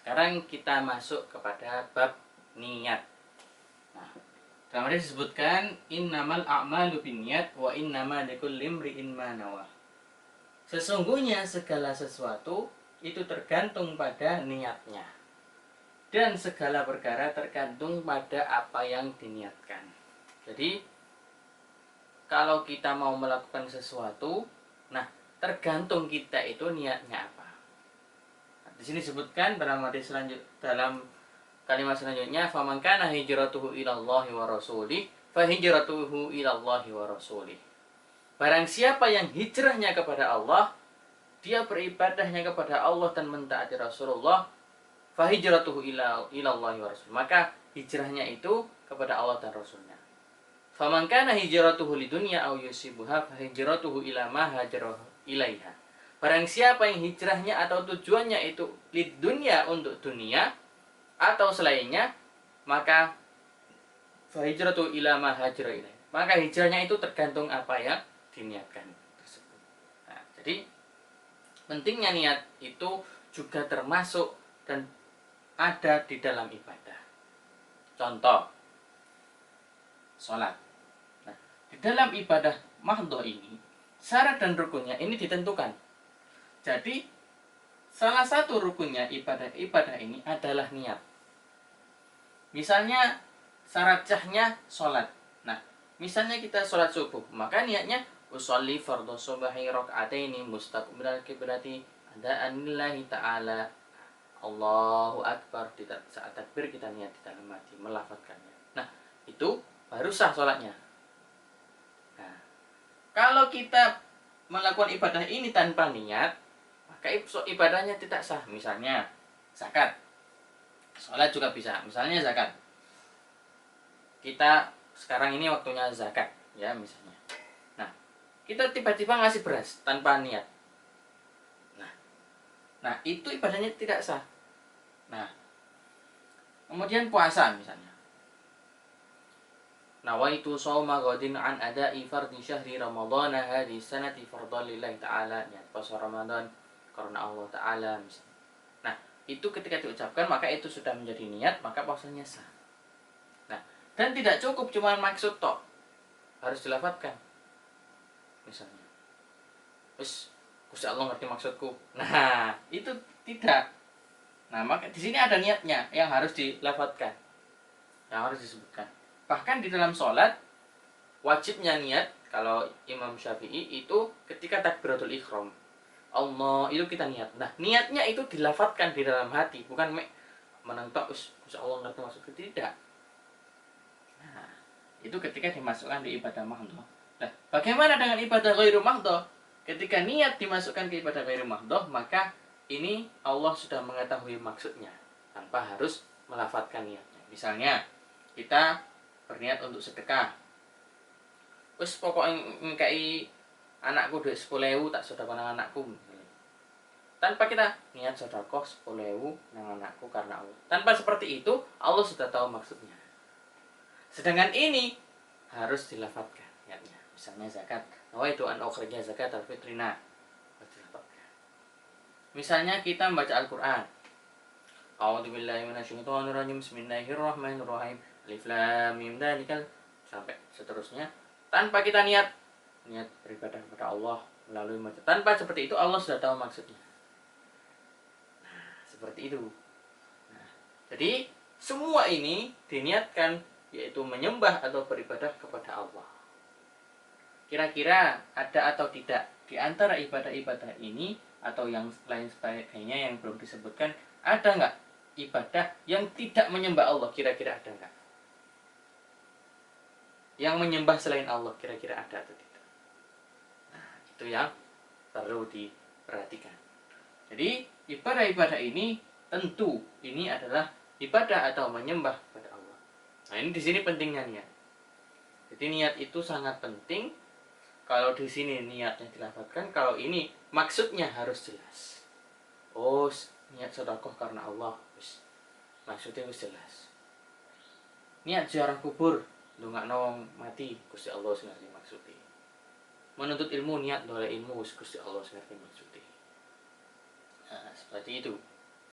Sekarang kita masuk kepada bab niat. Nah, dalam hadis disebutkan innamal a'malu binniyat wa innama likulli imri'in ma nawa. Sesungguhnya segala sesuatu itu tergantung pada niatnya. Dan segala perkara tergantung pada apa yang diniatkan. Jadi kalau kita mau melakukan sesuatu, nah tergantung kita itu niatnya apa. Nah, di sini disebutkan dalam kalimat selanjutnya, faman kana hijratuhu ilallahi wa rasulih fa hijratuhu ilallahi wa rasulih. Barang siapa yang hijrahnya kepada Allah, dia beribadahnya kepada Allah dan mentaati Rasulullah, fa hijratuhu ilallahi wa rasulih. Maka hijrahnya itu kepada Allah dan Rasulnya. Faman kana hijratuhu lidunya aw yusibuha fa hijratuhu ila ma hajara ilaiha. Barang siapa yang hijrahnya atau tujuannya itu lidunya, untuk dunia atau selainnya, maka fa hijratuhu ila ma hajara ilaiha. Maka hijrahnya itu tergantung apa yang diniatkan tersebut. Nah, jadi pentingnya niat itu juga termasuk dan ada di dalam ibadah. Contoh, sholat. Nah, di dalam ibadah mahdhah ini, syarat dan rukunnya ini ditentukan. Jadi, salah satu rukunnya ibadah ini adalah niat. Misalnya, syarat sahnya sholat. Nah, misalnya kita sholat subuh, maka niatnya usolli fardhu subhi raka'ataini mustaqbilal qiblati adaan lillahi ta'ala. Allahu akbar, saat takbir kita niat di dalam hati, melafadzkannya. Nah, itu baru sah sholatnya. Nah, kalau kita melakukan ibadah ini tanpa niat, maka ibadahnya tidak sah. Misalnya zakat, sholat juga bisa. Misalnya zakat, kita sekarang ini waktunya zakat, ya misalnya. Nah, kita tiba-tiba ngasih beras tanpa niat. Nah, itu ibadahnya tidak sah. Nah, kemudian puasa misalnya. Nawaitu shauma ghadin an ada'i fardhi syahri ramadhana hadhihi sanati fardhan lillahi ta'ala. Niat puasa Ramadan karena Allah Ta'ala misalnya. Nah, itu ketika diucapkan maka itu sudah menjadi niat, maka puasanya sah. Nah, dan tidak cukup cuma maksud tok, harus dilafadzkan. Misalnya, terus Gusti Allah ngerti maksudku. Nah, itu tidak. Nah, maka di sini ada niatnya yang harus dilafadzkan, yang harus disebutkan. Bahkan di dalam sholat wajibnya niat. Kalau Imam Syafi'i itu ketika takbiratul ihram, Allah itu kita niat. Nah, niatnya itu dilafadzkan di dalam hati, bukan menentok Gusti Allah ngerti maksudku, tidak. Nah, itu ketika dimasukkan di ibadah mahdhah. Nah, bagaimana dengan ibadah ghairu mahdhah? Ketika niat dimasukkan ke ibadah ghairu mahdhah, maka ini Allah sudah mengetahui maksudnya tanpa harus melafadzkan niatnya. Misalnya, kita berniat untuk sedekah. Wis pokoknya ngkai anakku duit 10.000 tak sedekah nang anakku. Tanpa kita niat sedekah 10.000 nang anakku karena Allah. Tanpa seperti itu, Allah sudah tahu maksudnya. Sedangkan ini harus dilafadzkan niatnya. Misalnya zakat, nawaitu an ukhrija zakat al-fitrina. Misalnya kita membaca Al-Qur'an. A'udzubillahi minasyaitonir rajim. Bismillahirrahmanirrahim. Alif lam mim dzalikal sampai seterusnya. Tanpa kita niat beribadah kepada Allah melalui membaca. Tanpa seperti itu Allah sudah tahu maksudnya. Nah, seperti itu. Nah, jadi semua ini diniatkan, yaitu menyembah atau beribadah kepada Allah. Kira-kira ada atau tidak di antara ibadah-ibadah ini atau yang lain sebagainya yang belum disebutkan, ada nggak ibadah yang tidak menyembah Allah? Kira-kira ada nggak? Yang menyembah selain Allah, kira-kira ada atau tidak? Nah, itu yang perlu diperhatikan. Jadi ibadah-ibadah ini tentu ini adalah ibadah atau menyembah kepada Allah. Nah, ini di sini pentingnya niat. Jadi niat itu sangat penting. Kalau di sini niatnya dilafadzkan, kalau ini maksudnya harus jelas. Oh, niat sedekah karena Allah, maksudnya harus jelas. Niat ziarah kubur, ndongakno mati, Gusti Allah sing ngerti maksudnya. Menuntut ilmu, niat doleh ilmu, Gusti Allah sing ngerti maksudnya. Nah, seperti itu.